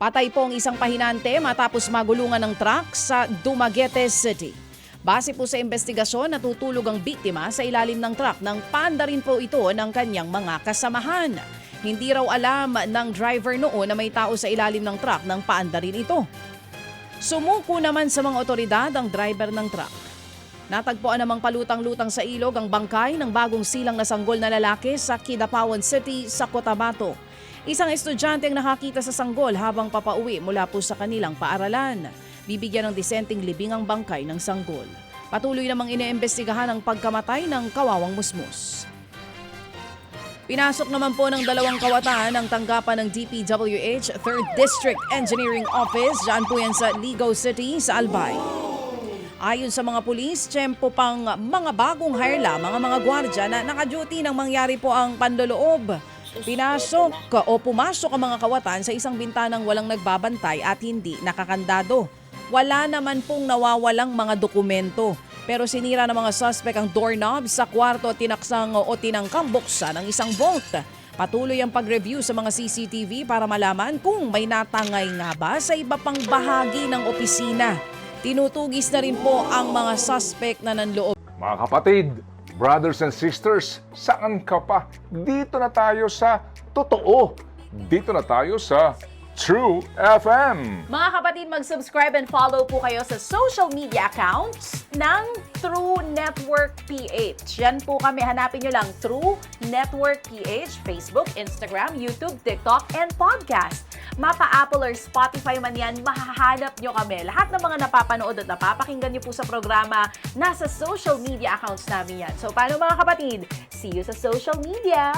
Patay po ang isang pahinante matapos magulungan ng truck sa Dumaguete City. Base po sa investigasyon, natutulog ang biktima sa ilalim ng truck nang paanda rin po ito ng kanyang mga kasamahan. Hindi raw alam ng driver noon na may tao sa ilalim ng truck nang paanda rin ito. Sumuko naman sa mga otoridad ang driver ng truck. Natagpuan namang palutang-lutang sa ilog ang bangkay ng bagong silang na sanggol na lalaki sa Kidapawan City sa Cotabato. Isang estudyante ang nakakita sa sanggol habang papauwi mula po sa kanilang paaralan. Bibigyan ng disenteng libing ang bangkay ng sanggol. Patuloy namang iniimbestigahan ang pagkamatay ng kawawang musmus. Pinasok naman po ng dalawang kawatan ang tanggapan ng DPWH 3rd District Engineering Office dyan po yan sa Ligaw City sa Albay. Ayon sa mga pulis, tiyempo pang mga bagong hire lamang ang mga gwardya na naka-duty nang mangyari po ang panloloob. Pumasok ang mga kawatan sa isang bintanang walang nagbabantay at hindi nakakandado. Wala naman pong nawawalang mga dokumento. Pero sinira ng mga suspect ang doorknob sa kwarto at tinangkang buksan ng isang vault. Patuloy ang pag-review sa mga CCTV para malaman kung may natangay nga ba sa iba pang bahagi ng opisina. Tinutugis na rin po ang mga suspect na nanloob. Mga kapatid, brothers and sisters, saan ka pa? Dito na tayo sa totoo. Dito na tayo sa True FM. Mga kapatid, mag-subscribe and follow po kayo sa social media accounts ng True Network PH. Yan po kami, hanapin nyo lang True Network PH, Facebook, Instagram, YouTube, TikTok, and podcast. Mapa Apple or Spotify man yan, mahahanap nyo kami. Lahat ng mga napapanood at napapakinggan nyo po sa programa, nasa social media accounts namin yan. So paano mga kapatid? See you sa social media!